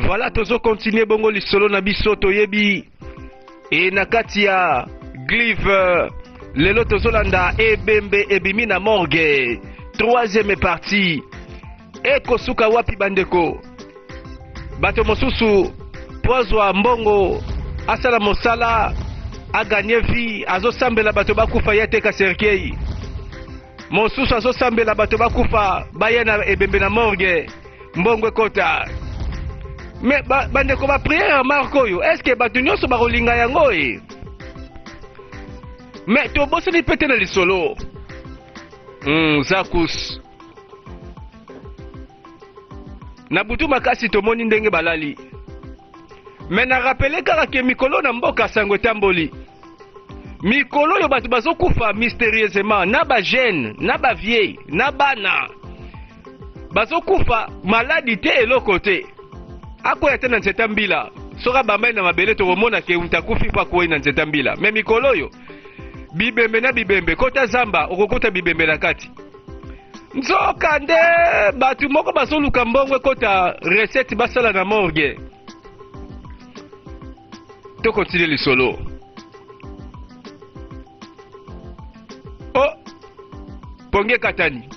Voilà, tozo continuer bongo lisolo na biso toyebi e nakati ya Glive lelo tozolanda ebembe ebimi na morgue troisième partie ekosuka wapi bandeko bato mosusu pozwa mbongo asala mosala aganye vie azosambela bato bakufa yete ka serkei mosusu azosambela bato bakufa bayena ebembe na morgue mbongo ekota. Mais bandeko ba prière marko yo est-ce que bato nyonso bakolinga yango e mais toboseli pete na lisolo Zakus na butu makasi tomoni ndenge balali mais na rappele kaka ke mikolo na mboka sango etamboli mikolo yo bato bazokufa mystérieusement na ba jeune na ba vieille na bana bazokufa maladi te eloko te akoya te na nzeta mbila soka bambai na mabele tokomona ke utakufi pa koyi na nzeta mbila me mikolo yo bibembe na bibembe kota zamba okokota bibembe na kati nzoka nde batu moko bazoluka mbongo ekota recette basala na morgue tokontinue lisolo o ponge katani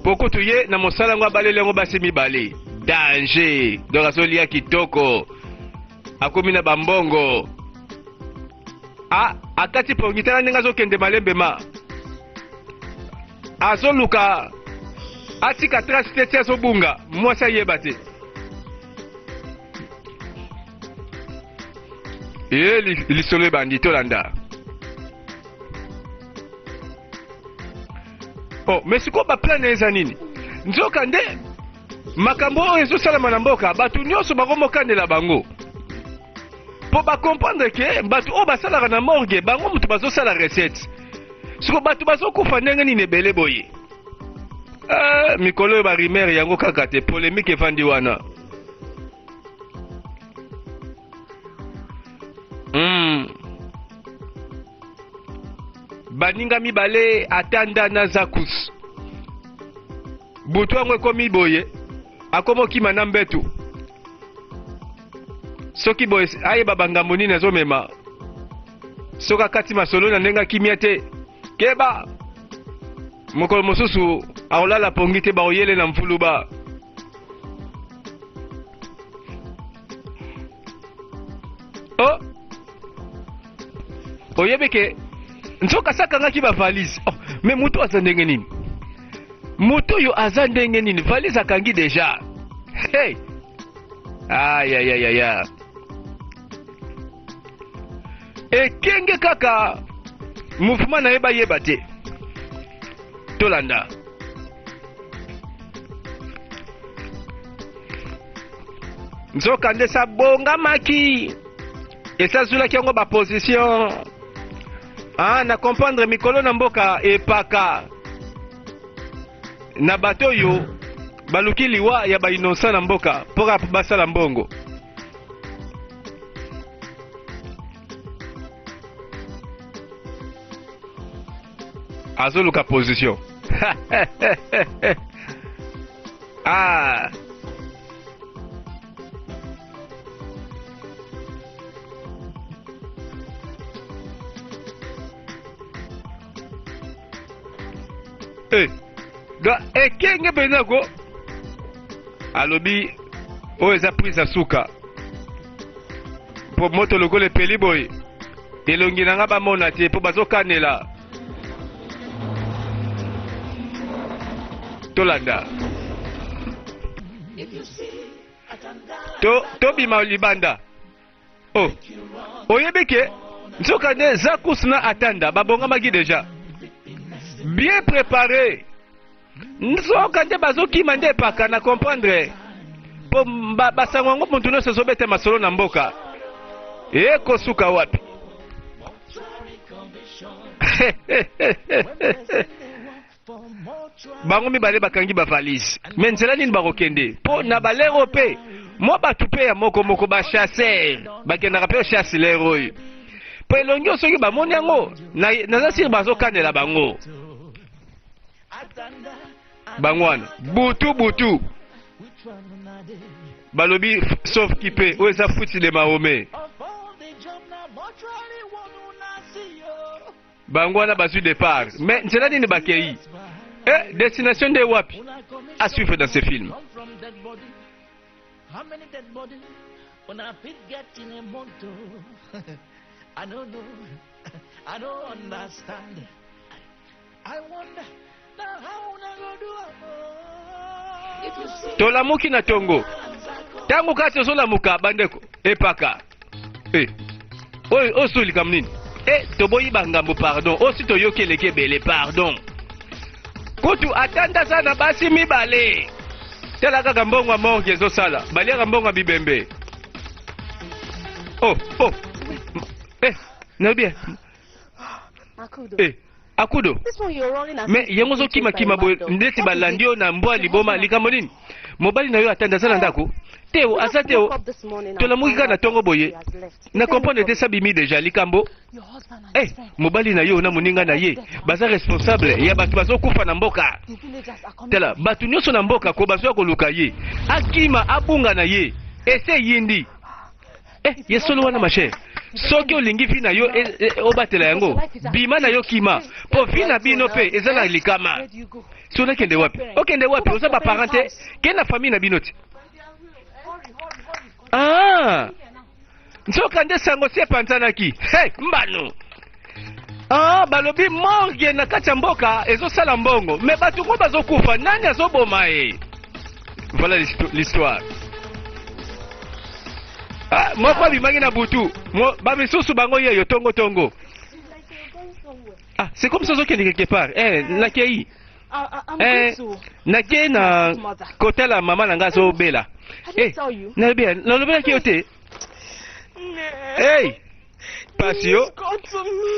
poko tuye na mosala ngo abalele ngo basi mibale danger donc azolia kitoko akomi na bambongo akati pongi tala ndenge azokende malembe ma azoluka atika trace te ti azobunga mwasi ayeba te ye lisolo ebandi tolanda. Oh, mais siko ba plan eza nini nzoka nde makambo oyo ezosalama na mboka bato nyonso bakomokandela bango po bakomprendre ke bato oyo basalaka na morgue bango moto bazosala recette siko bato bazokufa ndenge nini ebele boye mikolo oyo barimere yango kaka te polémique evandi wana baninga mibale atanda na Zakus butu yango ekomi boye akomokima na mbetu soki boye ayeba bangambo nini azomema soki akati masolo na ndenge akimia te keba mokolo mosusu akolala pongi te bakoyele na mfuluba o oyebi ke nzoka sakangaki ba valise me mutu aza ndenge nini mutu oyo aza ndenge nini valise akangi deja hey ayayayaya ekenge kaka mouvement na ye bayeba te tolanda nzoka nde sabongamaki esazulaki yango baposition na comprendre mikolo na mboka epaka na bato oyo baluki liwa ya bainosa na mboka mpoka basala mbongo azoluka position ekenge benako alobi oyo eza prise ya suka mpo moto lokola epeli boye elongi na nga bamona te mpo bazokanela tolanda tobima libanda oyebi ke nzoka nde Zakus na atanda babongamaki deja bien préparé nzoka nde bazokima nde epaka na comprendre po basango yango muntu nyonso ezobeta masolo na mboka ekosuka wapi bango mibale bakangi bavalise me nzela nini bakokende mpo na balero mpe mwa bato mpe ya mokomoko bachasser bakendaka mpe ochasse lero oyo mpo elongi oyo soki bamoni yango naza siri bazokandela bango wana butu balobi sauf qui peut oyo eza futi de Mahomet bango wana bazwi départ mais nzela nini bakei destination de wapi à suivre dans ce film. I don't understand. I wonder how I tolamuki na tongo tangu kati ozolamuka bandeko epaka oyo solika nini toboyi bangambo pardon osi toyokeleki ebele pardon kutu atanda sana basi mibale tala kaka mbongo ya morgue ezosala baliaka mbongo ya bibembe nabia Akudo mais yango ozokima boye ndeti balandi yo na mbwa liboma likambo nini mobali na yo atanda sana ndako teo asa teo tolamuki kaka na tongo boye na comprendre te sabimi deja likambo mobali na yo na moninga na ye baza responsable ya bato bazokufa na mboka tala bato nyonso na mboka ko bazoya koluka ye akima abunga na ye ese yindi ye solo wana mashe soki olingi vi na yo obatela yango bima na yo kima po vi na bino pe eza na likama si onakende wapi okende wapi oza baparent te ke na famille na bino te nzoka nde sango si epanzanaki mbano balobi morgue na kati ya mboka ezosala mbongo me bato ngo bazokufa nani azoboma ye voilà l'histoire moko abimangi na butu bamisusu bango yeyo tongo c'est comme ça ozokende quelque part nakei nakei na kotala mama na nga azobela nalobelaki yo te pasio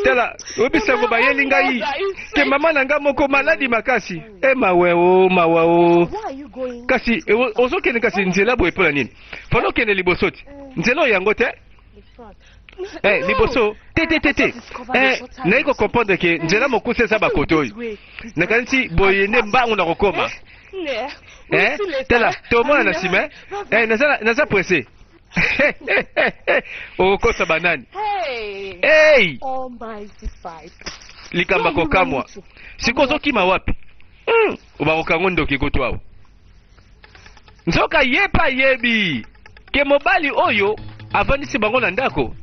tala obisango bayeli ngai ke mama na nga moko maladi makasi mawa kasi ozokende kasi nzela boye mpola nini fana okende liboso te nzela oyo yango te liboso te nayi kokomprendre ke nzela mokuse eza bakoto oyo nakanisi boye nde mbangu na kokoma tala tomona na nsima naza presse okokosa banani likamba kokamwa siko ozokima wapi obakokango ndoki kutu awo nzoka yepa yebi ke mobali oyo avandisi bango na ndako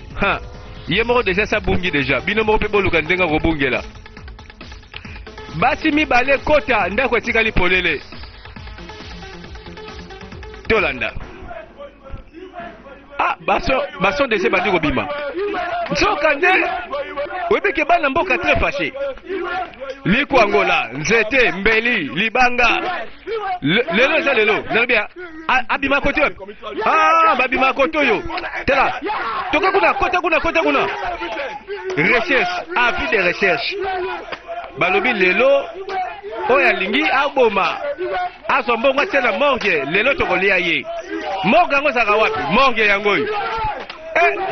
ye moko deja sabungi deja bino moko mpe boluka ndenge akobungela basi mibale kota ndako etikali polele tolanda baso dese bandi kobima nzoka nde oyebike bana mboka très fâché likwangola nzete mbeli libanga lelo eza lelo nalobia abima kote wapi babima kote oyo tala toka kota kuna recherche avis de recherche balobi lelo oyo alingi aboma azwa mbongo atia na morgue lelo tokolia ye morgue yango ezalaka wapi morgue yango oyo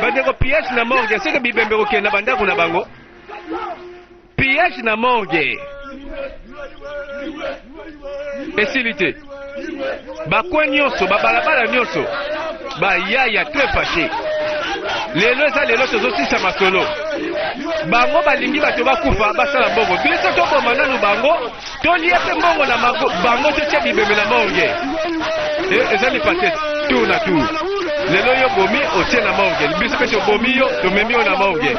bandeko piège na morgue seke bibembe kokenda bandako na bango piège na morgue esili te bakwe nyonso babalabala nyonso bayaya très fâché lelo eza lelo tozosisa masolo bango balingi bato bakufa basala mbongo biso toboma nanu bango tolia mpe mbongo na bango totia bibembe na morgue eza lipase tour na tour lelo yo bomi otie na morgue biso mpe tobomi yo tomemi yo na morgue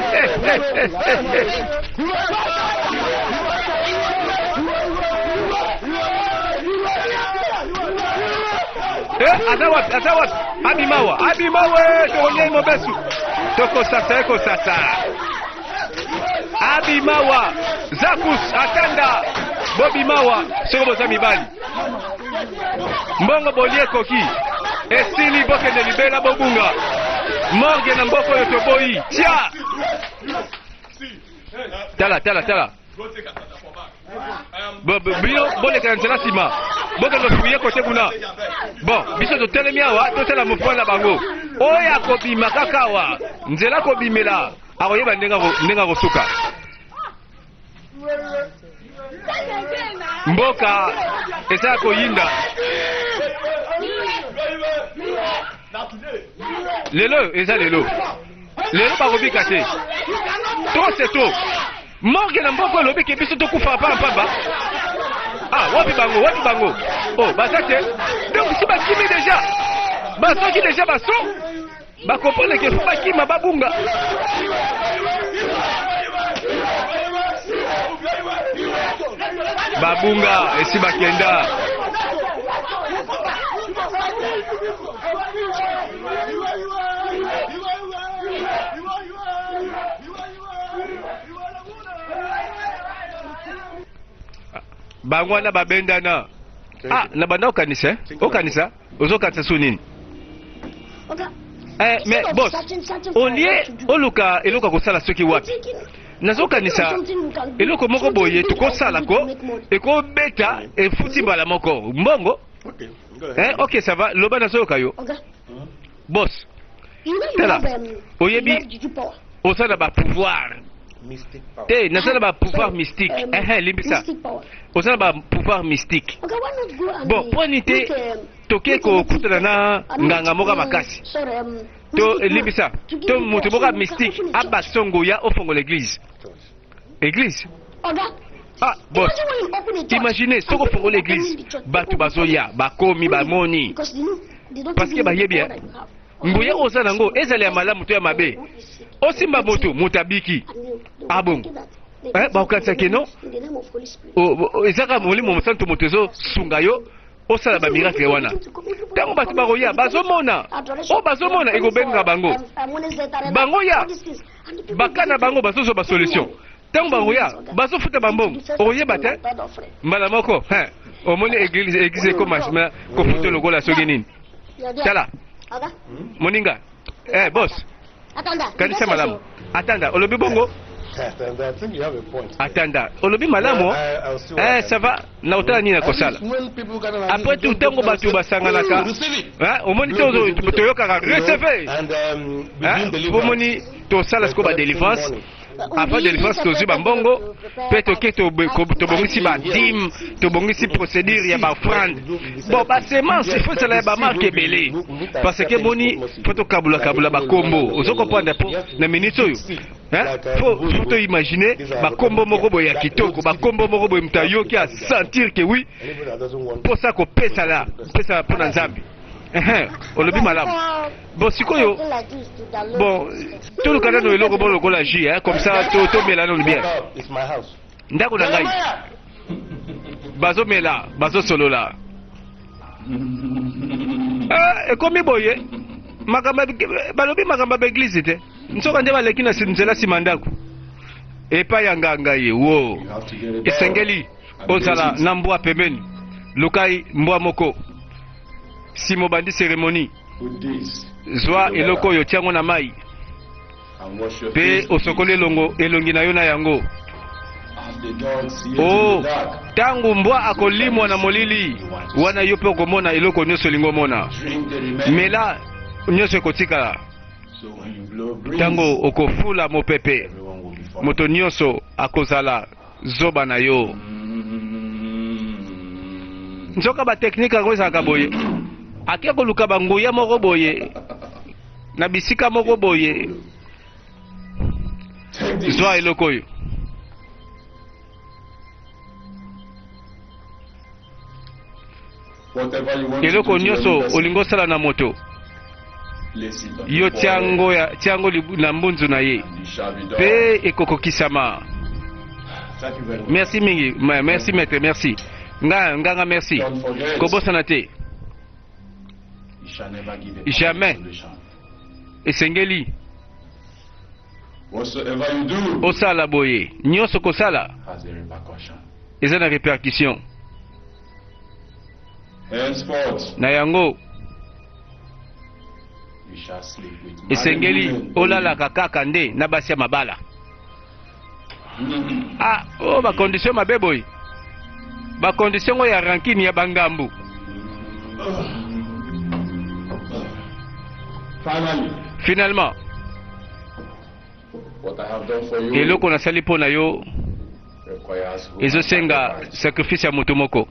aza wapi abimawe tokonyei mobesu ekosasa abimawa zakus atanda bobimawa soko boza mibali mbongo boli ekoki esili bokende libela bobunga morgue na mboko oyo toboyi tia tala bino bolekana nzela nsima bokende fuye kote kuna bon biso totelemi awa tosala mopoi na bango oyo akobima kaka awa nzela kobimela akoyeba ndenge akosuka mboka eza koyinda Lelo, eza lelo. Lelo bakobika te. Trop c'est trop. Morgue na mboko lobi ke biso tokufa pa mpamba. Ah, wapi bango. Oh, baza te. Donc si bakimi déjà. Basoki déjà baso. Bakopone ke faut bakima babunga. Babunga esi bakenda. Bangwana babendana. Ah, na banda okanisa? Okanisa? Ozokanisa sunini? Mais boss, olie oluka eloka kosala soki wapi? Nazokanisa eloko moko boye tukosala ko ekobeta efuti mbala moko. Mbongo? Ok, ça va. Loba nazoyoka yo. Boss. Tala. Oyebi osala ba pouvoir. Te, nasala ba pouvoir mystique. Limbisa. Osala ba pouvoir mystique. Bon, poni te toke ko kutana na nganga moka makasi. To limbisa. To mutu moka mystique abasongo ya ofongo l'église. Église? Ah, boss. Imaginez, si on fait l'église, batu bazoya, bakomi, bamoni. Parce que bayebi, mbuye osanango, ezali ya malamu to ya mabe. Osimba moto, mutabiki. Ah bon? Baokatsa keno? Ezaka molimo mosantu motezo sungayo, osala ba miracle wana. Tango batu baroya, bazomona. O bazomona egobenga bango. Bango ya. Bakana bango bazozo ba solution. Tango baroya, bazofuta bambongo. Oyeba te? Mbala moko, omoni église ko machina ko futa lokola soki nini. Tala. Moninga. Boss. Kanisa malamu. Atanda, olobi bongo. Atanda, olobi malamu. Ça va. Na otala nini kosala. Après tout tango batu basanganaka. Omoni toyoka recevoir. Omoni to sala sko ba délivrance. Avant de délivrance tozu bambongo, peut toke tobongisi ba dîme, tobongisi procédure ya ba offrande. Bon ba semence il faut cela ba marque belé parce que boni faut to kabula ba kombo. Ozo comprendre po na minute oyo. Faut to imaginer ba kombo moko boya kitoko, ba kombo moko boya mtayoki a sentir que oui. Pour ça ko pesa la, pesa pour na Nzambi. Olobi malamu. Bon sikoyo. Bon tout le canal no eloko bon lokola ji comme ça to mela no bien. Ndako na ngai. Bazo mela, bazo solola. Ekomi boye. Makamba balobi makamba ba église te. Nsoka nde baleki na sinzela simandako. Epa yanga ngai wo. Esengeli ozala na mbwa pembeni. Lukai mbwa moko. Simo bandi cérémonie. Zwa eloko yo tiango na mai. Pe osokole longo elongi na yo na yango. Oh, tangu mbwa akolimwa na molili wana yo pe okomona eloko nyonso lingo mona. Mela nyonso ekotikala. Tango okofula mopepe moto nyonso akozala zoba na yo. Nzoka ba technique yango ezalaka boye. Ake koluka banguya moko boye na bisika moko boye zwa eloko yo. Eloko nyonso olingo sala na moto yo tiango na mbunzu na ye pe ekokokisama. Merci mingi, merci maître, merci nganga, merci kobosana te. Jamais. Esengeli. Osala boye. Nyonso kosala. Eza na répercussion. Na yango. Esengeli olala kaka nde na basia mabala. Ba condition mabe boye. Ba condition ya rankini ya bangambu. Finalement, eloko na sali pona yo ezosenga sacrifice ya moto moko.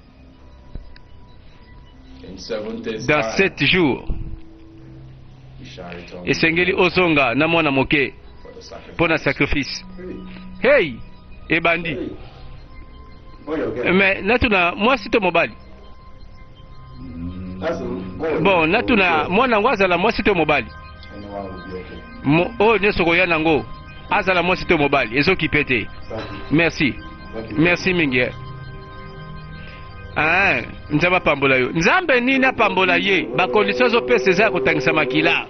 Dans 7 jours, esengeli ozonga na mwana moke pour na sacrifice. Hey, ebandi. Mais natuna mwasi to mobali. Bon, natuna mwana ngo azala mwasi to mobali. Oh, nyeso koya nango. Azala mwasi to mobali. Ezoki pete. Merci. Merci mingi. Ah, nzamba pambola yo. Nzambe nini pambola ye? Ba conditions zo pese za kotangisa makila.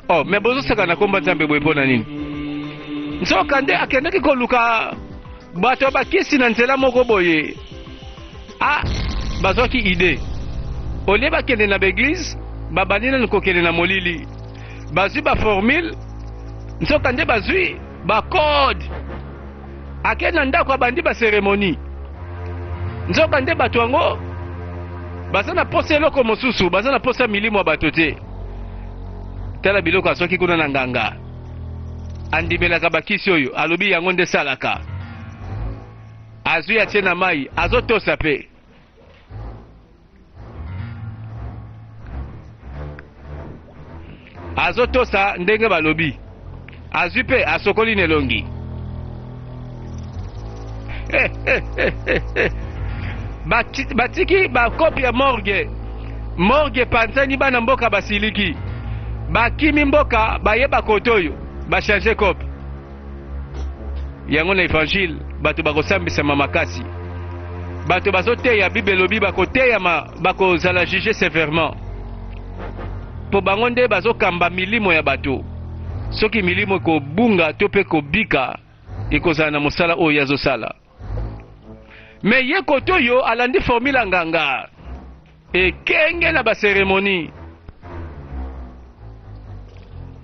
Oh, mais bozo saka na komba nzambe boye pona nini? Nzoka nde akendeki koluka bato bakisi na nzela moko boye. Ah, bazoki ide. Olie bakende na l'église, babanina nkokende na molili. Bazui ba formule, nzoka nde bazui ba code. Akena ndako abandi ba cérémonie. Nzoka nde bato yango bazana posa eloko mosusu, bazana posa milimo ya bato te. Tala biloko asoki kuna na nganga. Andibelaka bakisi oyo alobi yango nde salaka. Azui atie na mai azotosa pe. Azotosa ndenge balobi. Azui pe asokoli nelongi. Batiki bakopi ya morgue. Morgue panzani bana mboka basiliki. Bakimi mboka bayeba kotoyo. Bachange kopi. Yango na évangile bato bakosambisa makasi. Bato bazoteya Bible lobi bakoteya bakozala juger sévèrement. Po bango nde bazokamba milimo ya bato. Soki milimo ekobunga to pe kobika ekozala na mosala oyo azosala. Me ye kotoyo alandi formula nganga. Ekenge na ba cérémonie.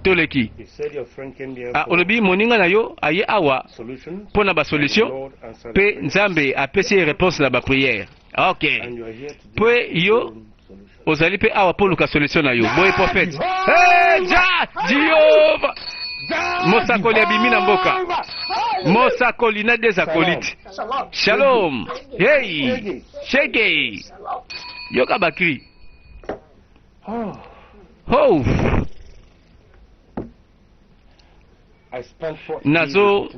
Toleki. Ah, olobi moninga na yo aye awa pona ba solution pe nzambe apesi réponse na ba prière. OK. Pe yo ozali pe awa pour luka solution na yo. Boye prophète. Hey, ja, Jehova. Mosakoli abimi na mboka. Mosakoli na des acolytes. Shalom. Hey. Shege. Yoka bakri. Oh. Nazo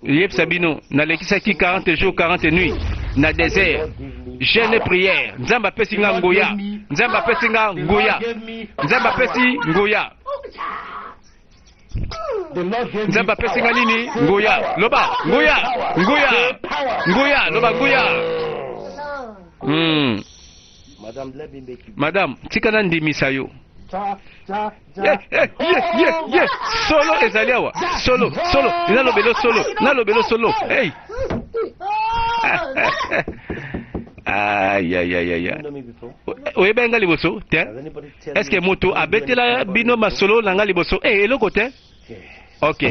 Yep Sabino nalekisaki 40 jours 40 nuits na désert. Jeûne prière. Nzamba pesi nga ngoya. Nzamba pesi nga ngoya. Nzamba pesi ngoya. Nzamba pesi nga nini? Ngoya. Loba ngoya. Ngoya. Ngoya. Loba ngoya. Madame, tikana ndimisa yo. Solo ezaliawa. Solo. Nalobelo solo. Hey. Aïe. Oyeba nga liboso, tiens. Est-ce que moto abetela bino masolo na nga liboso? Eh, eloko te. OK.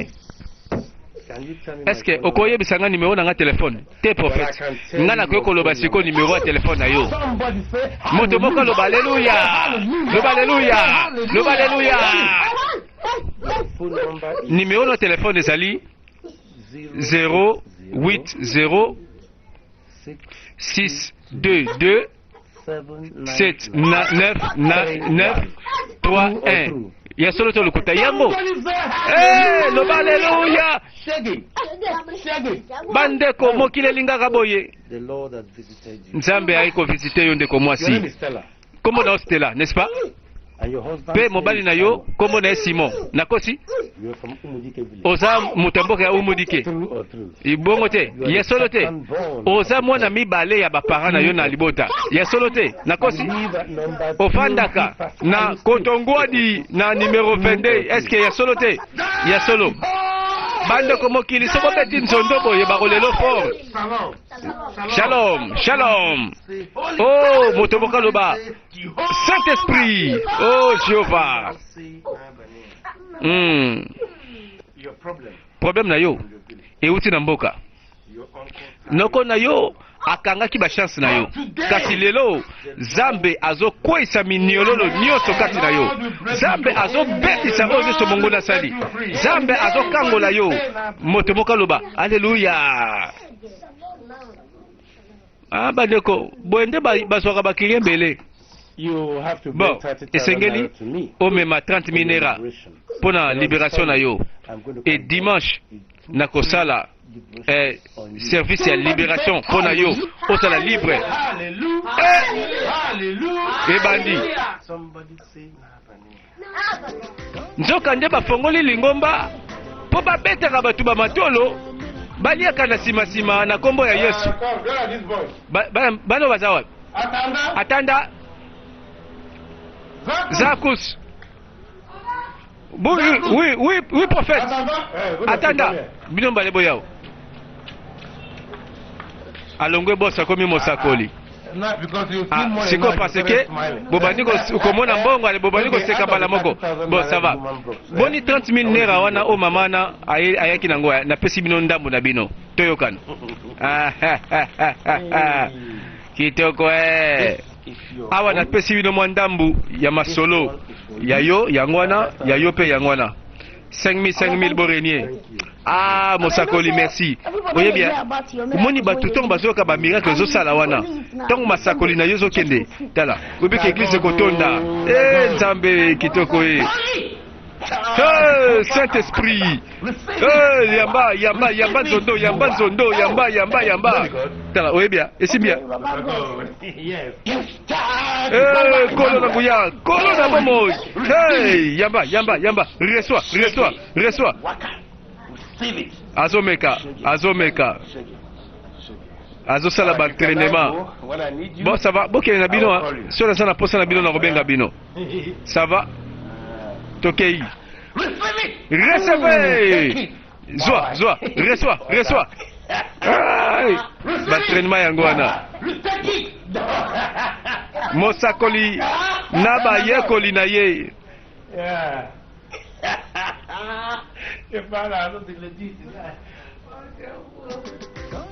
Est-ce que okoyebisa nga numéro na nga téléphone? Te prophète. Nga na koyo koloba siko numéro ya téléphone na yo. Moto moko loba alléluia. Loba alléluia. Loba alléluia. Numéro na téléphone ezali 080 622 7991. Ya solo to lukuta yango. Eh, loba alléluia. Bandeko mokile lingaka boye. Nzambe aiko visiter yo ndeko mwasi. Comment na Stella, n'est-ce pas? Pe mobali na yo, kombo na Simon. Nakosi? Oza mutamboka ya umudike. Ibongo te, ya solo te. Oza mwana mibale ya bapara na yo na libota. Ya solo te. Nakosi? Ofandaka na Kotongwadi na numéro 22. Est-ce que ya solo te? Ya solo. Bande komo kili soko beti nzondo boye bakolelo fort. Shalom. Oh, motoboka loba. Saint-Esprit. Oh, Jéhovah. Problème na yo. Euti na mboka. Noko na yo akangaki ba chance na yo. Kasi lelo Zambe azokwesa miniololo nyoso kati na yo. Zambe azobetisa oyo nyonso mongo na sali. Zambe azokangola yo. Moto moka loba. Alléluia. Ah bandeko, boende bazwaka bakili mbele. You have to bon bring 30,000 esengeli naira to me. omema 30 000 naira pour la libération na yo. Et dimanche nakosala service ya libération pour na yo osala libre. Et bandi nzoka nde bafongoli lingomba po babetaka bato bamatolo baliaka na simasima na kombo ya Yesu. Bano baza wapi? Atanda Zakus. Oui, prophète. Atanda. Bino balebo yao. Alongwe bossa komi mosakoli. C'est quoi parce que bobani ko mona mbongo ale bobani ko seka bala moko. Bon ça va. Boni 30 000 naira wana o mama na ayaki nango na pesi bino ndambo na bino. Toyokana. Kitoko awa na pesi bino mwa ndambu ya masolo ya yo yangwana ya yo pe yangwana 5 000 borenier. Ah mosakoli merci. Oye bien moni batu tongo bazoka ba miracle zo sala wana tongo masakoli na yo zo kende tala obiki église kotonda nzambe kitoko Saint-Esprit. Yamba zondo. Tala, oye bien. Et c'est bien. Kolo na guya. Kolo na momo. Hey, yamba. Reçois. Azomeka. Azosala ba entraînement. Bon, ça va. Bon, na bino. Sur la sana posa na bino na robenga bino. Ça va? Tokei. Recevez. Zoa. Reçois. L'entraînement yangwana. Mosakoli naba yekoli na ye.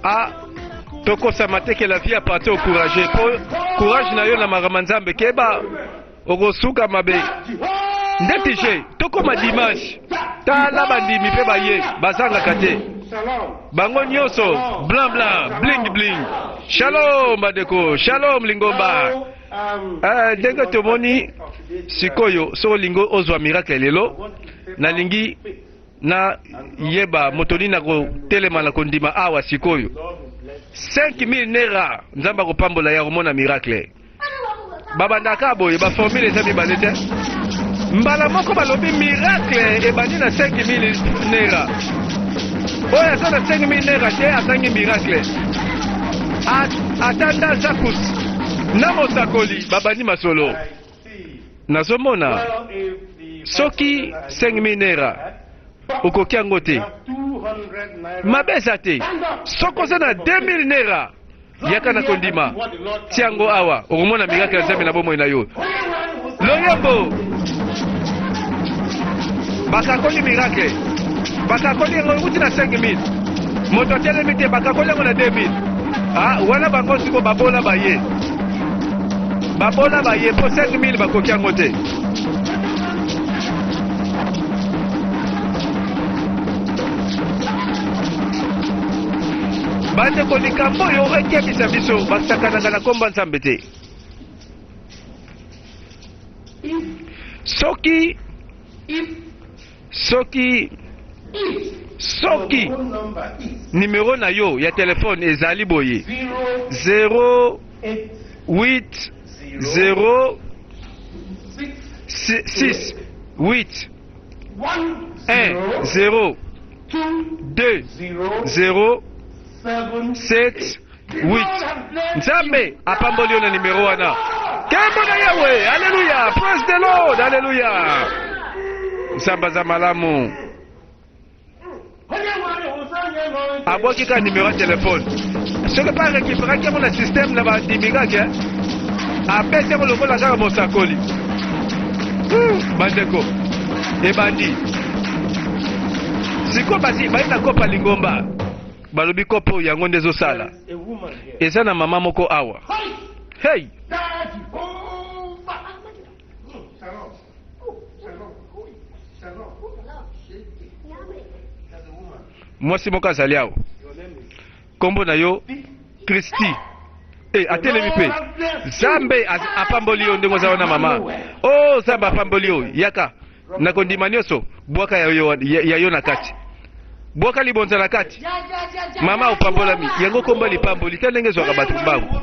Ah, toko samate que la vie appartient au courageux. Courage na yo na maramanzambe keba ogosuka mabe. Ndetije toko ma dimanche tala bandimi pe baye bazanga kate bango nyoso blanc bling. Shalom badeko, shalom lingomba. Denga tomoni sikoyo so lingo ozwa miracle lelo na lingi na yeba motoni na ko telema na kondima awa sikoyo 5000 naira nzamba ko pambola ya romona miracle babandaka boye ba formule za mibalete mbala moko balobi miracle ebandi na 5000 naira oya aza na 5000 naira te azangi miracle atanda Zakus na mosakoli babandi masolo nazomona soki 5000 naira okoki yango te mabeza te soko oza na 2000 naira yaka na kondima tiango awa okomona miracle nzambe na bomoi na yo loyembo bakakoli miracle bakakoli yango euti na 5000 moto atelemi te bakakoli yango na 2000 wana bango siko babola baye po 5000 bakoki yango te bandeko likambo oyo ekebisa biso basakanaka na komba nzambe te soki numero na yo ya telefone ezali boye 0 Nzambe apamboli yo na numero wana kembo na yawe. Alléluia, praise the Lord, alléluia. Nzamba za malamu abwaki ka numero ya telefone soki pa récupéraki yango na système na bandimikaki apesi yango lokola kaka mosakoli bandeko ebandi siko basi bayi na kopa lingomba balobi kopo yango nde ezosala eza na mama moko awa. Hey mwasi moko azali awa kombo na yo Kristi atelemi pe Zambe apamboli yo ndenge oza wana mama. Oh Zambe apamboli yo yaka nakondima nyonso bwaka ya yo na kati bwaka libonza na kati mama opambolami yango komba lipamboli te ndenge ezwaka bato mbangu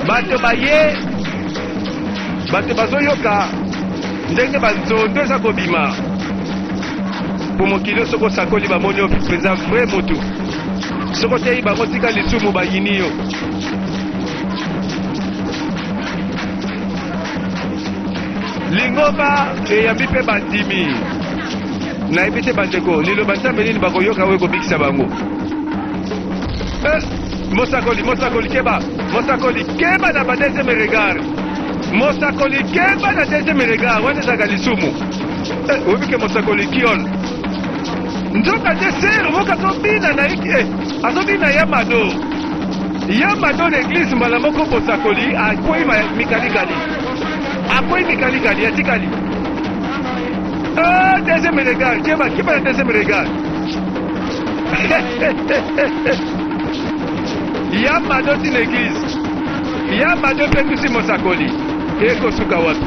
bato baye bato bazoyoka ndenge banzondo eza kobima po mokili soko osakoli bamoni yo mpenza vrai motu soko otei bango tika lisumu bayini yo lingomba eyambi mpe bandimi nayebi te bandeko liloba nzambe nini bakoyoka we kobikisa bango mosakoli keba na ba deuxième regard mosakoli keba na deuxième regard wana ezaka lisumu oyebike mosakoli kiol nzoka te ser moka azobina na azobina yamado l'église mbala moko mosakoli akwei mikalikali atikali deuxième regard kiba na deuxième regard yamado ti l'église yamado mpe kusi mosakoli ekosuka wapi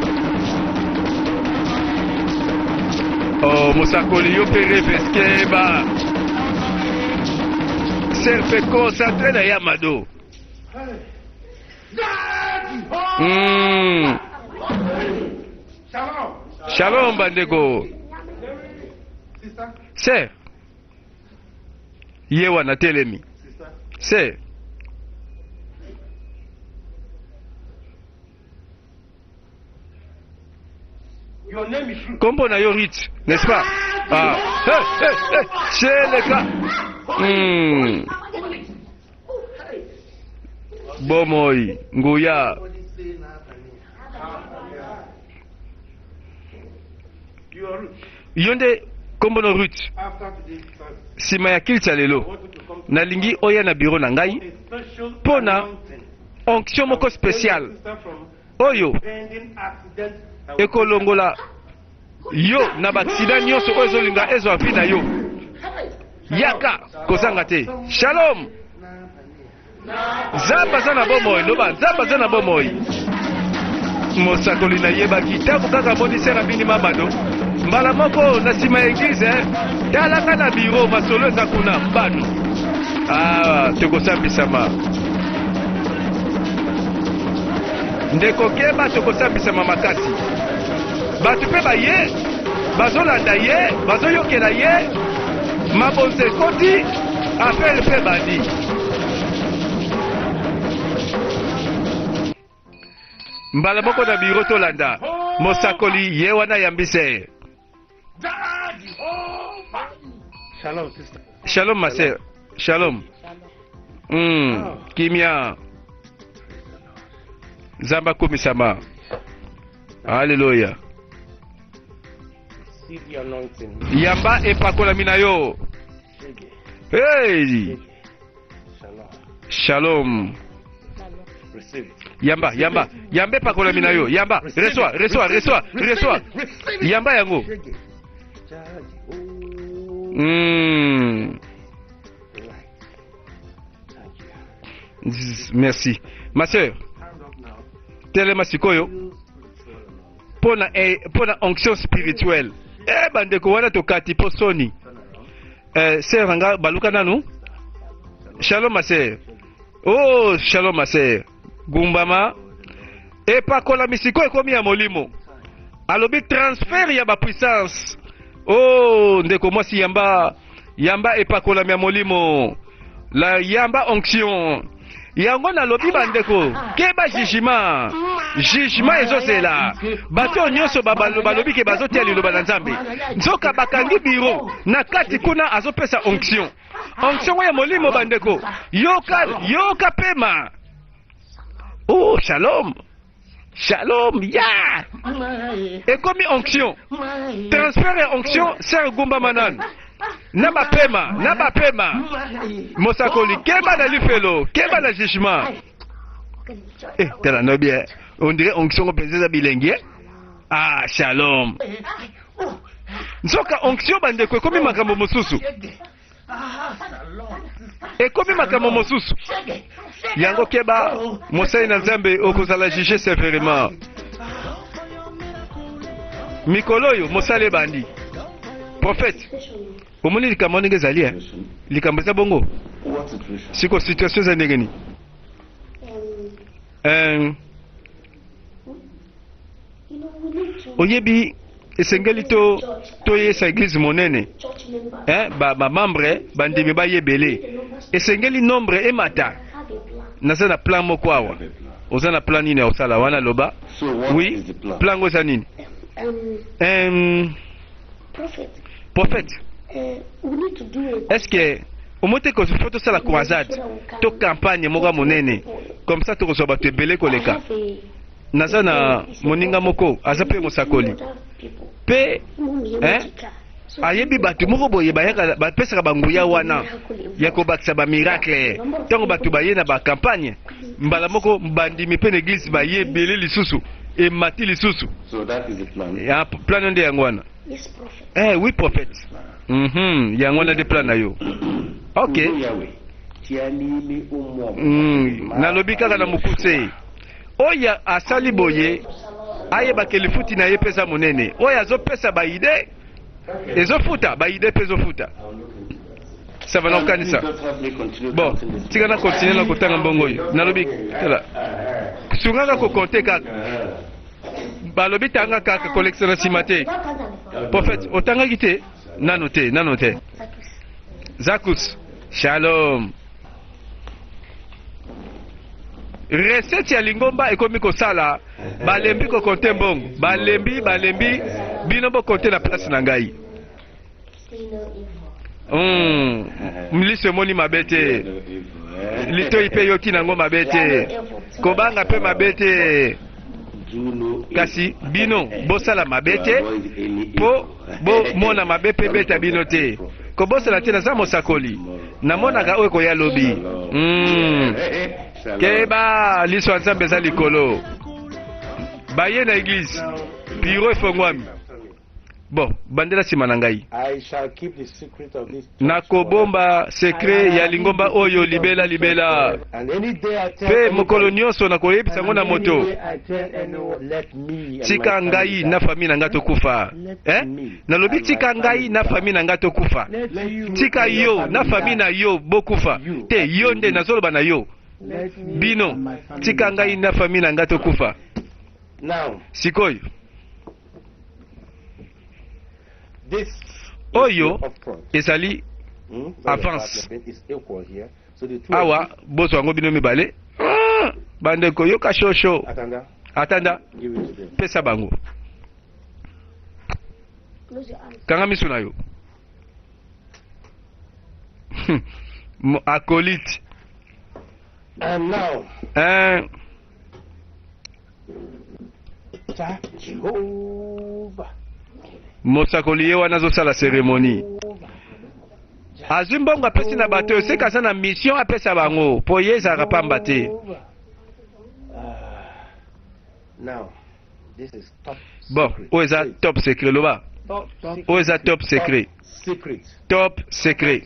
mosakoli yo mpe reveskeba serpe concentré na yamado Shalom bandeko ser ye wana telemi ser kombo na yo Rit, n'est-ce pas? C'est le cas. Bomoi, Nguya. Yonde kombo na Rit. Sima ya kilcha lelo. Nalingi oya na bureau na ngai. Pona onction moko spécial. Oyo. Ekolongola yo na baksida nyonso oyo ezolinga ezwa vi na yo yaka kozanga te. Shalom zamba za na bomoi loba zamba za na bomoi mosakoli nayebaki ntango kaka monisera bini mamado mbala moko na nsima ya eglize talanga na biro masolo eza kuna mbano tokosambisama ndeko keba tokosambisama makasi bato mpe baye bazolanda ye bazoyokela ye mabonzo ekoti afele mpe bandi mbala moko na biro tolanda mosakoli ye wana yambise. Shalom ma sœur. Shalom. Kimia zamba komisama. Hallelujah. Yamba epakola minayo. Hey. Shalom. Yamba epakola minayo. Yamba, reçois. Yamba yango. Merci. Ma sœur. Telema sikoyo. Pona onction spirituelle. Bandeko wana tokati po soni. Sœur nga baluka nanu? Shalom ma sœur. Oh, shalom ma sœur. Gumbama. Epakola misiko ekomi ya molimo. Alobi transfert ya ba puissance. Oh, ndeko mwasi yamba epakola ya molimo. La yamba onction. Yango na lobi bandeko keba jugement ezosela bato nyonso balobi ke bazotia liloba na Nzambe nzoka bakangi biro na kati kuna azopesa onction ya molimo bandeko yoka pema. Oh shalom ya ekomi onction transfert ya onction ser gumba manan na bapema mosakoli keba na lifelo keba na jugement tela no bien on dirait onction kopenzeza bilenge shalom nzoka onction bandeko ekomi makambo mosusu ekomi makambo mosusu yango keba mosali na nzambe okozala juge sévèrement mikolo oyo mosali ebandi prophète omoni likambo ndenge ezali likambo eza bongo siko situation eza ndenge nini oyebi esengeli toyesa église monene bamembre bandimi bayebele esengeli nombre emata naza na plan moko awa oza na plan nini osala wana loba oui plan ngo eza nini prophète est-ce que omote ko faut tosala croisade to campagne moko monene comme ça tokozwa bato ebele koleka naza na moninga moko aza mpe mosakoli mpe ayebi bato moko boye bapesaka banguya wana ya kobakisa bamiracle ntango bato baye na bakampagne mbala moko bandimi mpe na eglise baye ebele lisusu emati lisusu plan nde yango wana oui prophète yango wana nde plan na yo ok nalobi kaka na mokuse oyo asali boye ayebaka lifuti na ye pesa monene oyo azopesa baide ezofuta baide mpe ezofuta sava na kokanisa bon tika na continue na kotanga mbongo oyo nalobi tala sungaka kokonte kaka balobi tanga kaka collection na nsima te prophète otangaki te nano te Zakus shalom recette ya lingomba ekomi kosala balembi kokonte mbongo balembi bino bokonte na place na ngai mliso emoni mabe te litoi mpe yoki nango mabe te kobanga mpe mabe te kasi bino bosala mabe te mpo bomona mabe mpe beta bino te kobosala te naza mosakoli namonaka oyo koya lobi keba liso ya nzambe eza likolo baye na eglise biro efongwami bon bandela nsima na ngai nakobomba sekret ya lingomba oyo libela mpe mokolo nyonso nakoyebisa yango na moto tika ngai na fami na ngai tokufa nalobi tika ngai na fami na ngai tokufa tika yo na fami na yo bokufa te yo nde nazoloba na yo bino tika ngai na fami na ngai tokufa sikoyo oyo ezali avance awa boso yango bino mibale bandeko yoka shosho atanda pesa bango kanga miso na yo acolyte mosakoli ye wana azosala cérémonie azwi mbongo apesi na bato oyo seka aza na mission apesa bango mpo ye ezalaka pamba te bon oyo eza top secret loba oyo eza top secret top secret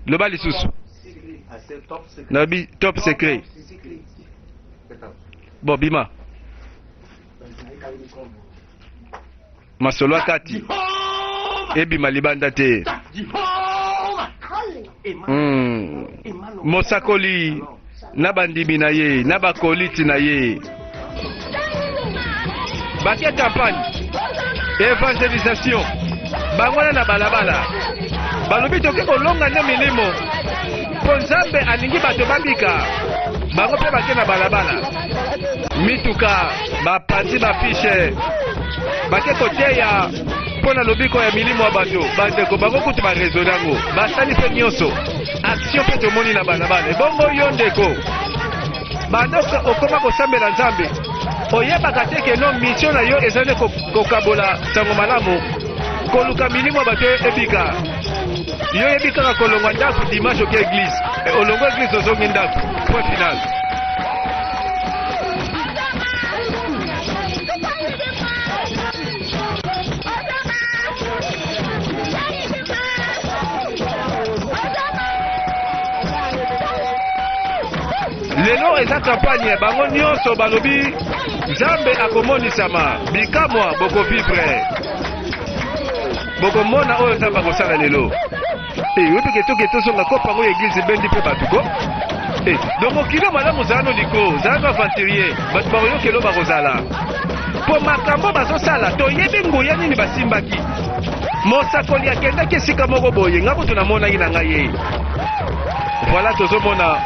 loba lisusu nabi top secret bon bima masolo akati ebima libanda te mosakoli na bandimi na ye na bakoliti na ye bakie campagne évangélisation bangwana na balabala balobi toke kolonga nde milimo mpo nzambe alingi bato babika bango mpe bake na balabala mituka bapanzi bafishe bake koteya mpo na lobiko ya milimo ya bato bandeko bango kutu barezo nango basali mpe nyonso action mpe tomoni na balabala ebongo yo ndeko bandoko okoma kosambela nzambe oyebaka te keno mission na yo eza nde kokabola sango malamu koluka milimo ya bato ebika yo yebi kaka kolongwa ndako dimanche oke eglise olongo eglise ozongi ndako point final lelo eza campagne bango nyonso balobi Nzambe akomonisama bikamwa bokovivre bokomona oyo Nzambe akosala lelo oyebi ketoke tosonga kopango église bendi mpe batuko donc okilo malamu zala no liko zala no aventurier bato bakoyokelo bakozala mpo makambo bazosala toyebi nguya nini basimbaki mosakoli akendaki esika moko boye nga kutu namonaki na ngai ye voilà tozomona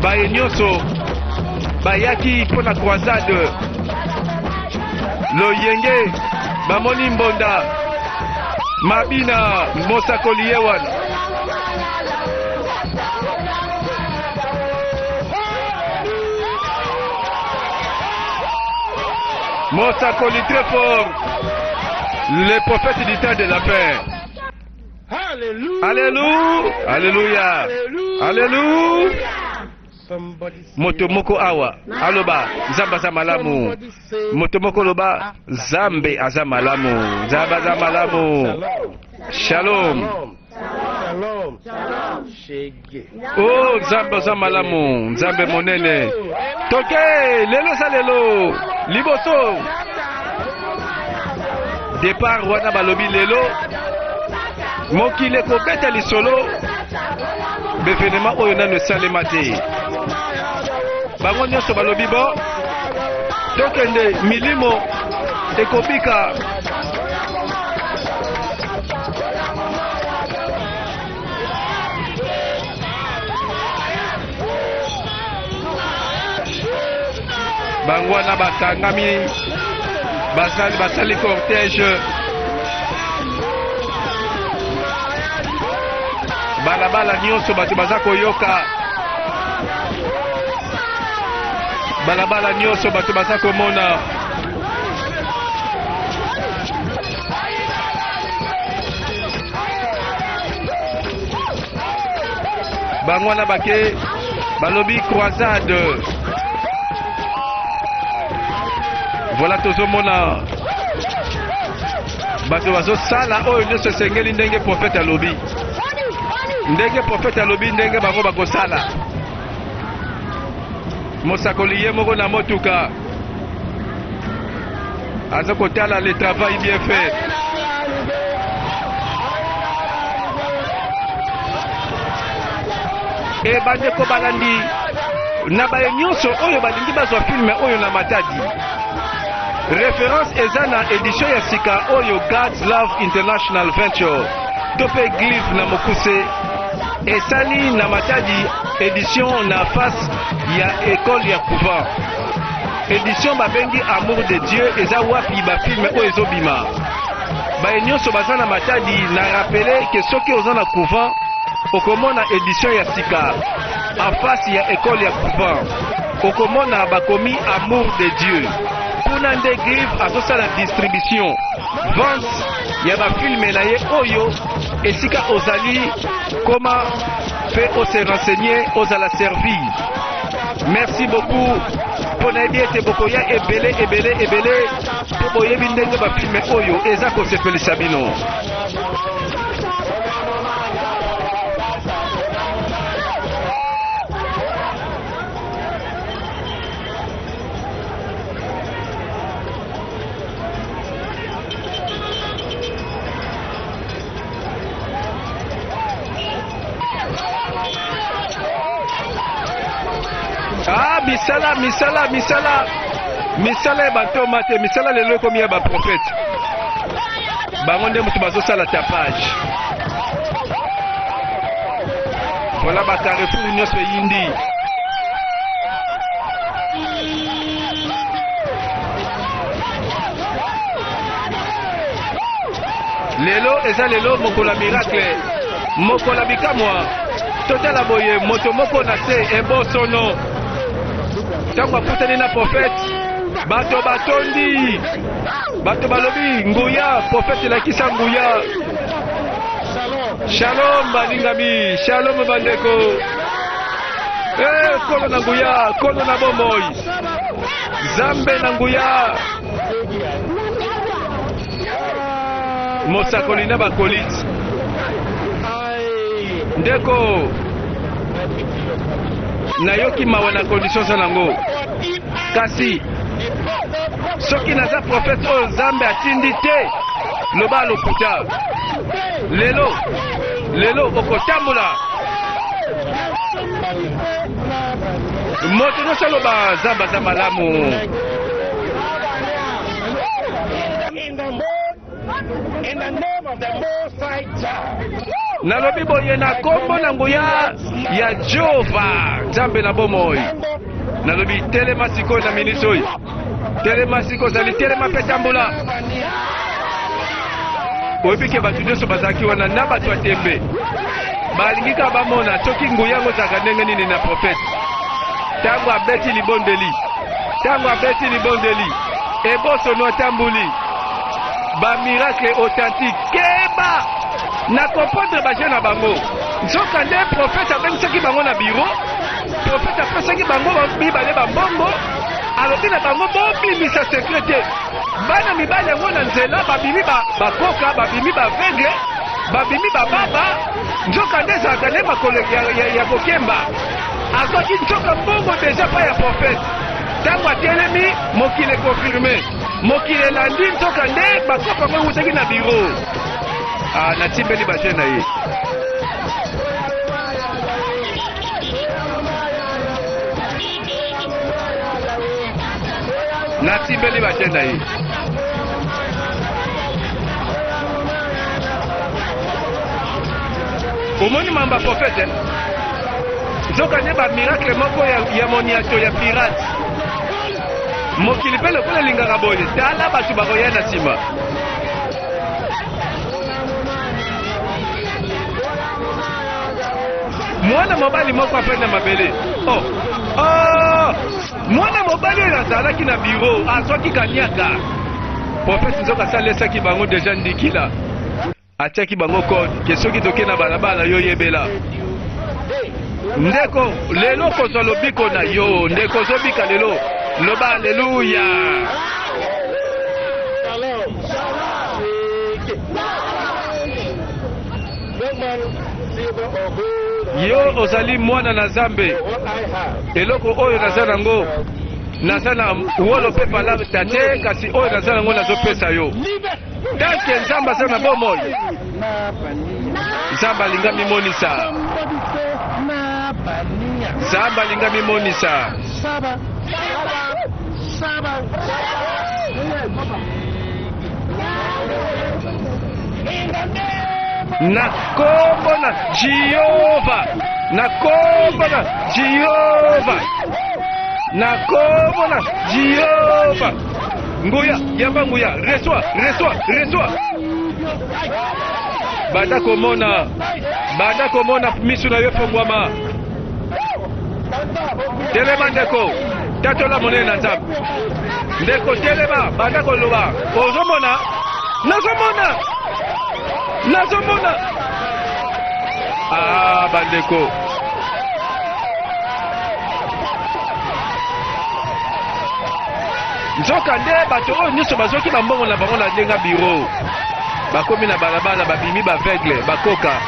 baye nyonso bayaki mpo na croisade loyenge bamoni mbonda mabina mosakoli ye wana mosakoli très fort le prophète du temps de la paix. Alléluia. Alléluia. Alléluia. Moto moko awa aloba Nzambe aza malamu. Moto moko loba Nzambe aza malamu. Nzambe aza malamu. Shalom. Oh Nzambe aza malamu. Nzambe monene. Toke lelo sa lelo liboso. Départ wana balobi lelo mokile kobeta lisolo bevenema oyo nano esalema te bango nyonso balobi bo tokende milimo ekobika bango wana bakangami basali cortège balabala nyonso bato baza koyoka balabala nyonso bato baza komona bango wana bake balobi croisade. Voilà tozomona bato bazosala oyo nyonso esengeli ndenge prophète alobi ndenge prophète alobi ndenge bango bakosala mosakoli ye moko na motuka aza kotala le travail bien fait e bandeko balandi na baye nyonso oyo balingi bazwa filme oyo na matadi référence eza na édition ya sika oyo God's Love International Venture to pe glyph na mokuse esali na matadi édition na face ya école ya couvent édition babengi Amour de Dieu eza wapi bafilme oyo ezobima baye nyonso baza na matadi na rappele ke soki oza na couvent okomona édition ya sika en face ya école ya couvent okomona bakomi Amour de Dieu kuna nde glyph azosala distribution vente ya bafilme na ye oyo esika ozali koma pe ose renseigner ozala servi. Merci beaucoup mpo nayebi ete bokoya ebele mpo boyebi ndenge bafilme oyo eza kosepelisa bino. Ah, misala ya bantoma te misala lelo ekomi ya baprofete bango nde moto bazosala tapage voilà bacarrefour nyonso eyindi lelo eza lelo mokola miracle mokola bikamwa totala boye moto moko na se ebosono ntango akutani na prophète bato batondi bato balobi nguya prophète elakisa nguya. Shalom balingami shalom bandeko kono na nguya kono na bomoi Zambe na nguya mosakoli na bakoliti ndeko nayoki mawa na condition za nango kasi soki naza prophète oyo Nzambe atindi te loba lokuta lelo okotambola moto nyonso aloba Nzambe aza malamu. In the name of the Most High Jah. Nalobi boye na kombo na nguya ya Jehova Nzambe na bomoi. Nalobi telema sikoyo na minisoi. Telema sikoyo zali telema pe tambola. Oyebike bato nyonso bazalaki wana na bato ya tembe balingika bamona soki nguya yango ezalaka ndenge nini na prophète. Tango abeti libondeli ebosono atambuli ba miracle authentique keba na comprendre ba jeune bango nzoka nde prophète abengisaki bango na bureau prophète apesaki bango mibale bambongo alobi na bango bobimisa secrétaire bana mibale yango na nzela babimi bakoka babimi baveugle babimi bababa nzoka nde ezalaka nde makolo ya kokemba akoki nzoka mbongo deja pa ya prophète ntango atelemi mokili confirme mokili elandi nzoka nde bakopa ngo eutaki na biro natimbeli baje na ye natimbeli baje na ye omoni mamba prophète nzoka nde bamiracle moko ya moniato ya pirate mokili mpe lokola elingaka boye tala bato bakoya na nsima mwana mobali moko ape na mabele mwana mobali oyo azalaki na biro azwaki kaniaka profete nzoka asalesaki bango deja ndikila atiaki bango kode ke soki toke na balabala yo yebela ndeko lelo kozwa lobiko na yo ndeko ozobika lelo loba aleluya yo ozali mwana na Nzambe eloko oyo naza nango naza na wolo mpe palabre tate kasi oyo naza nango nazopesa yo tanke Nzambe aza na bomoi Nzambe alinga mimonisa Nzambe alinga mimonisa na kombo na Jehova na kombo na Jehova na kombo na Jehova nguya yamba nguya reçois banda komona misu na yo fongwama telema ndeko tatola monene na Nzambe ndeko telema banda koloba ozomona nazomona bandeko nzoka nde bato oyo nyonso bazwaki bambongo na bango na ndenga biro bakomi na balabala babimi baveugle bakoka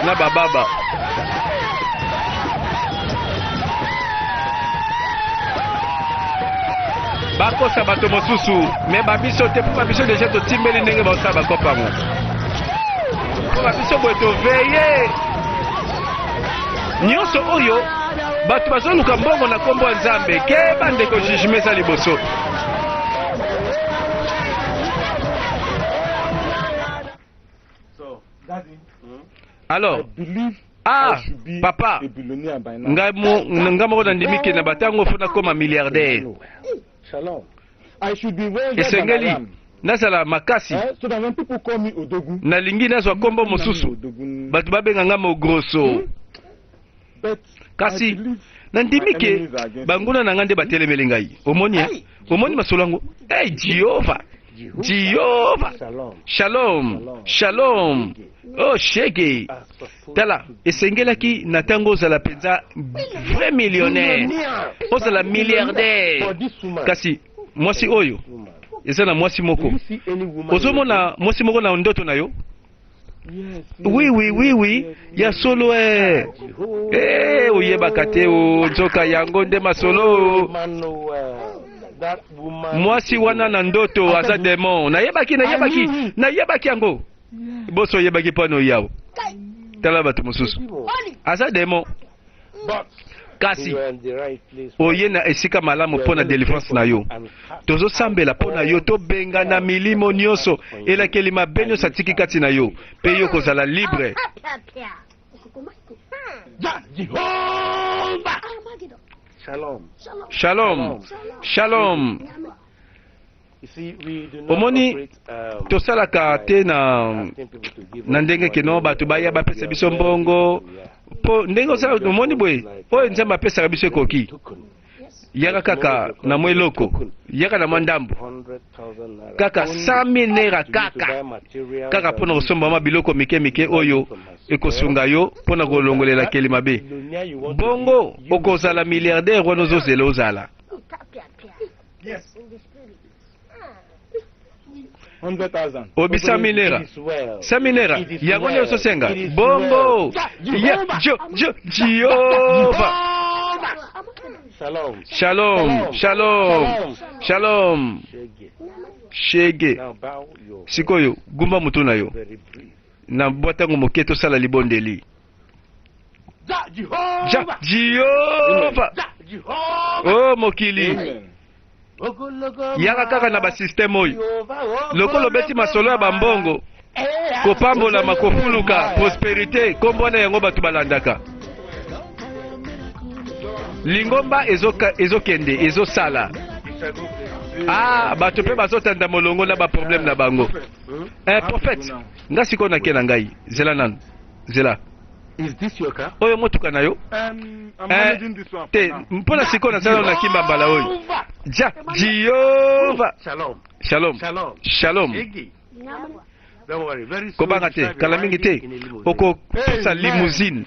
na bababa bakosa bato mosusu me babiso te mpo babiso deja totimbeli ndenge baosala bakopango mpo babiso boye toveye nyonso oyo bato bazoluka mbongo na kombo ya Nzambe ke bandeko jugeme eza liboso alors papa nga moko nandimike na batango fona koma milliardaire esengeli nazala makasi nalingi nazwa kombo mosusu bato babenga nga mogroso kasi nandimike banguna na nga nde batelemeli ngai omoni masolo yango Jehova shalom oh shege tala esengelaki na tango ozala penza vrai millionnaire ozala milliardaire kasi mwasi oyo eza na mwasi moko ozomona mwasi moko na ndoto na yo oui ya solo oyebaka te nzoka yango nde masolo mwasi wana na ndoto aza demon nayebaki yango boso oyebaki mpona yawo tala bato mosusu aza demon kasi oye na esika malamu mpona délivrance na yo tozosambela mpona yo tobenga na milimo nyonso elakeli mabe nyonso atiki kati na yo mpe yo kozala libre. Shalom. Omoni tosalaka te na ndenge keno bato baya bapesa biso mbongo po ndenge osala omoni boye oyo nzambe apesaka biso ekoki yaka kaka na mwa eloko yaka na mwa ndambo kaka 100,000 naira kaka mpona kosomba mwa biloko mike oyo ekosunga yo mpona kolongolela keli mabe bongo okozala milliardaire wana ozozela ozala. Obisa minera 100,000 naira yango nde ozosenga bongo Jehova. Shalom. Shege sikoyo gumba mutu na yo na bwatango moke tosala libondeli. Jehova oh mokili yaka kaka na basysteme oyo lokolo beti masolo ya bambongo kopambola makofuluka prosperité kombo na yango bato balandaka lingomba ezokende ezosala bato mpe bazotanda molongo na baproblème na bango. Prophète nga sikoyo nake na ngai zela nanu zela oyo motuka na yo te mpona sikoyo nasala na kimba mbala oyo Jehova. Shalom. Kobanga te kala mingi te okopusa limousine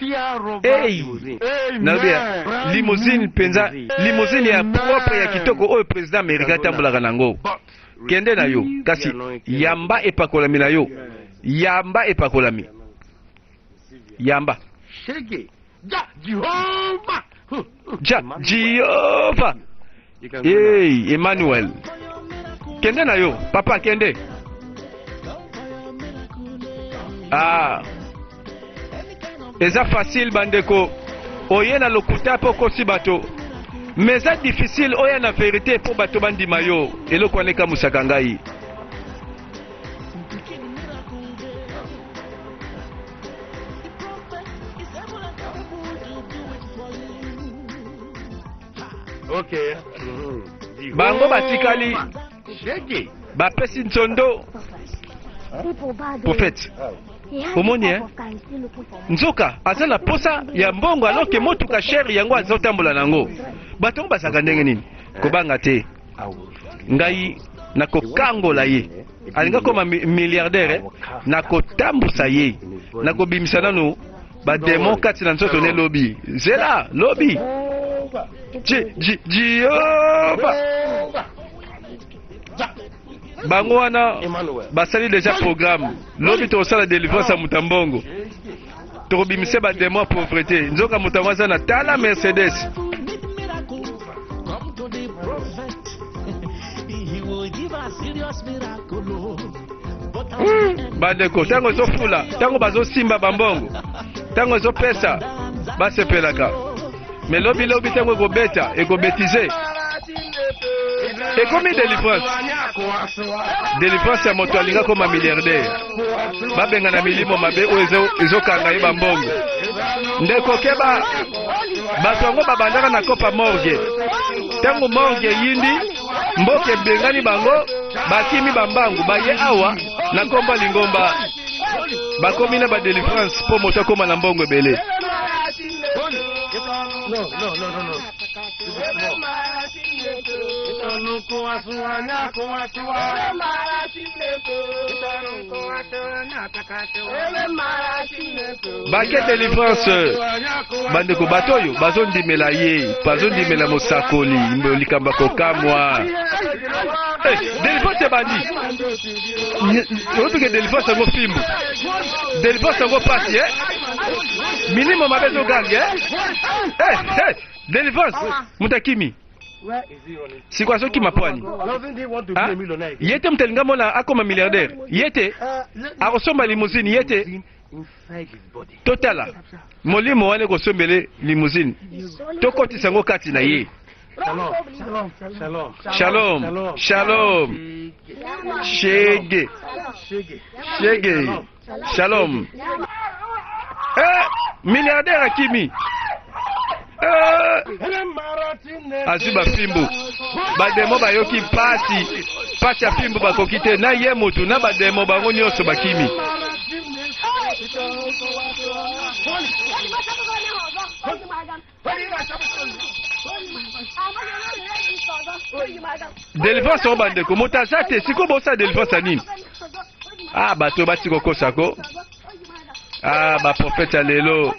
nabia limousine penza limousine ya propre ya kitoko oyo président américain atambolaka nango kende na yo kasi yamba epakolami na yo yamba epakolami yamba Jehova Emmanuel kende na yo papa kende eza facile bandeko oye na lokuta po kosi bato mais eza difficile oya na vérité po bato bandima yo eloko wana ekamusaka ngai. Bango batikali bapesi nzondo prophète omoni nzoka aza na posa ya mbongo aloke motuka shere yango azotambola nango bato basaka ndenge nini kobanga te ngai nakokangola ye alinga koma milliardaire nakotambusa ye nakobimisa nano bademo kati na nzoto ne lobi zela lobi Jehova bango wana basali déjà programme lobi tokosala délivrance ya mutambongo tokobimise bademo ya pauvreté nzoka mutambo aza na tala Mercedes. Bandeko tango ezofula tango bazosimba bambongo tango ezopesa basepelaka me lobi tango ekobeta ekobetize ekomi délivrance ya moto alinga koma milliardaire babenga na milimo mabe oyo ezokanga ye bambongo ndeko keba bato yango babandaka na kopa morgue tango morgue yindi mboka ebengani bango bakimi bambangu baye awa na komba lingomba bakomi na badélivrance mpo moto akoma na mbongo ebele. Baquet délivrance bandeko batoyo bazondimela ye bazondimela mosakoli likamba kokamwa délivrance bandi oyebike délivrance yango fimbu délivrance yango pasi minimum mabezo gange délivrance mutakimi sikwa soki mapwani yete mtelinga mona akoma milliardaire yete akosomba limousine yete totala molimo wane kosombele limousine tokotisa yango kati na ye shalom shalom shege shege shalom milliardaire akimi azwi bafimbu bademo bayoki pasi ya fimbu bakoki te na ye motu na bademo bango nyonso bakimi délivrance oyo bandeko moto aza te sikoyo bosala délivrance ya nini bato bati kokosako baprofete ya lelo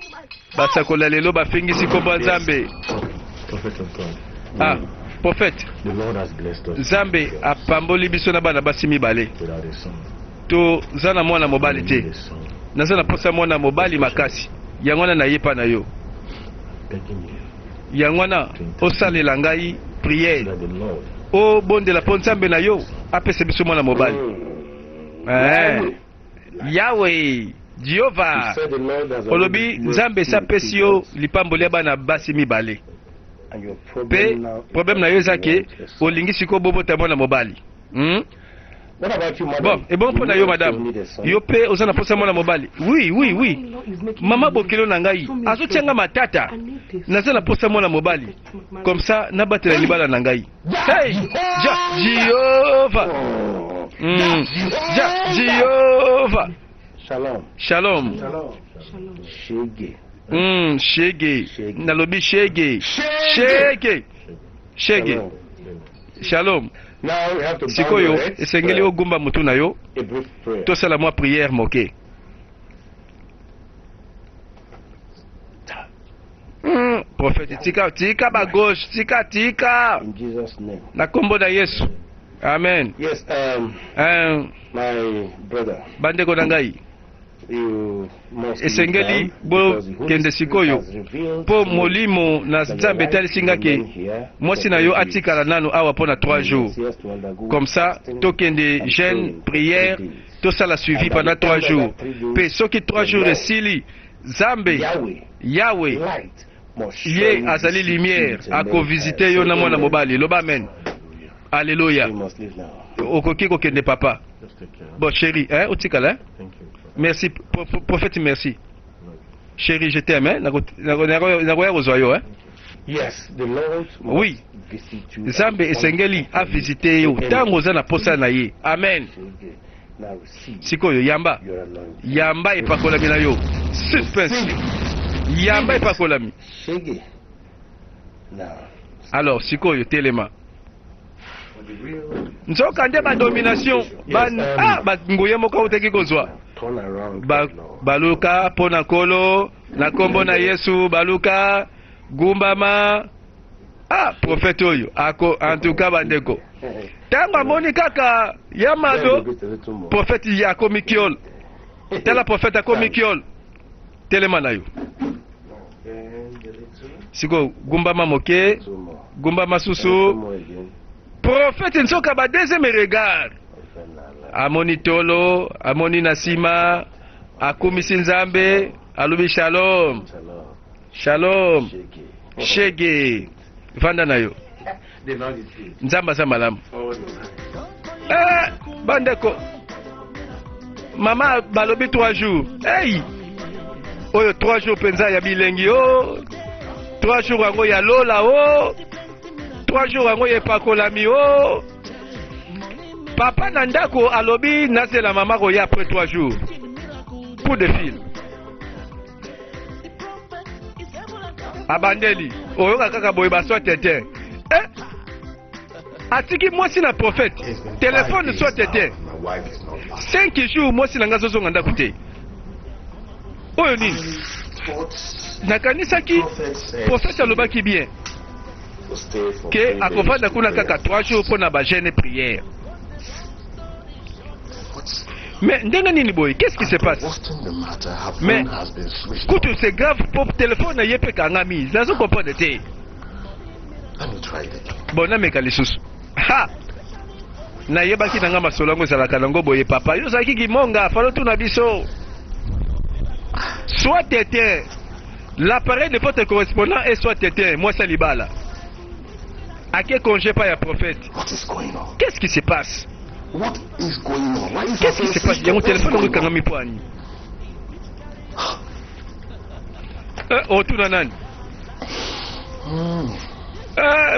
basakola lelo bafingisi kombo ya nzambe prophète nzambe apamboli biso na bana basi mibale toza na mwana mobali te naza na posa mwana mobali makasi yango wana nayepa na yo yango wana osalela ngai priere obondela mpo nzambe na yo apesa biso mwana mobali yawe Jehova olobi nzambe esapesi yo lipamboli ya bana basi mibale pe problème na yo eza ke olingi sikoyo bobota mwana mobali bon ebongo mpo na yo madame yo pe oza na posa mwana mobali oui mama bokelo na ngai azotianga matata naza na posa mwana mobali comme ça nabatela libala na ngai hey Jehova Jehova Shalom. Shege. Nalobi shege. Shalom. Sikoyo, esengeli ogumba mutu na yo. Tosala mwa prière moke. Prophète, tika ba gauche, tika. In Jesus' name. Na kombo na Yesu. Amen. Yes, my brother. Bandeko na ngai. Esengeli bokende sikoyo mpo molimo na nzambe etalisi nga ke mwasi na yo atikala nanu awa mpo na 3 jours comme ça tokende jeûne prière tosala suivi pendant 3 jours mpe soki 3 jours esili nzambe yawe ye azali lumière akovisite yo na mwana mobali loba amen alleluya okoki kokende papa bon chéri otikala merci prophète merci chérie je t'aime yes the Lord oui nzambe esengeli avisite yo ntango oza na posa na ye amen sikoyo yamba epakolami na yo suspense yamba epakolami alors sikoyo telema nzoka nde badomination banguye moko uteki kozwa baluka mpo na nkolo na nkombo na Yesu baluka gumbama prophète oyo en tout cas bandeko ntango amoni kaka yamado prophète akomi kiol tala prophète akomi kiol telema na yo siko gumbama moke gumbama susu prophète nsoka ba deuxième regard amoni tolo amoni na nsima akumisi nzambe alobi shalom shege vanda na yo nzambe aza malamu bandeko mama balobi 3 jours oyo 3 jours mpenza ya bilengi 3 jours yango ya lola 3 jours yango ya epakolami papa na ndako alobi nazela mama koya après 3 jours pour de fil abandeli oyoka kaka boye baswa tete atiki mwasi na prophète téléphone soit éteint 5 jours mwasi na ngazo zonga ndako te oyo nini nakanisaki prophète alobaki bien ke akovanda kuna kaka 3 jours pour na ba jeûne prière. Mais ndenge nini boy, qu'est-ce qui se passe? Mais écoute, c'est grave pour téléphone na yepe kangami, nazo comprendre te. Bon na meka lisusu. Ha. Na yebaki nanga masolongo zalaka nango boye papa. Yo zaki kimonga, falo tuna biso. Soit éteint. L'appareil de votre correspondant est soit éteint, moi ça libala. À quel congé pas ya prophète? Qu'est-ce qui se passe? Qu'est-ce qui se passe? Il y a mon téléphone au Kangami Poani. Oh, tout nanan.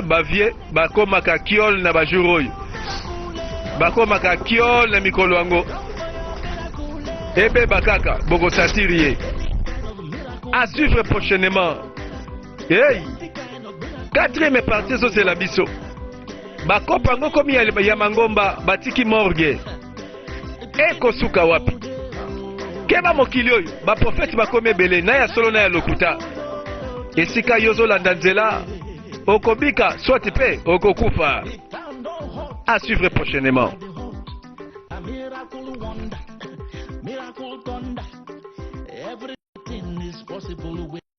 Ba vie, ba koma ka kiol na ba juroy. Ba koma ka kiol na mikolo ango. Ebe bakaka, bogo satirie. À suivre prochainement. Hey! 4e partie, c'est la biso. Bakopango komi ya mangomba batiki morgue. Eko suka wapi? Keba mokili oyo, ba prophète bakomi ebele na ya solo na ya lokuta. Esika yozolanda nzela, okobika soit pe okokufa. À suivre prochainement.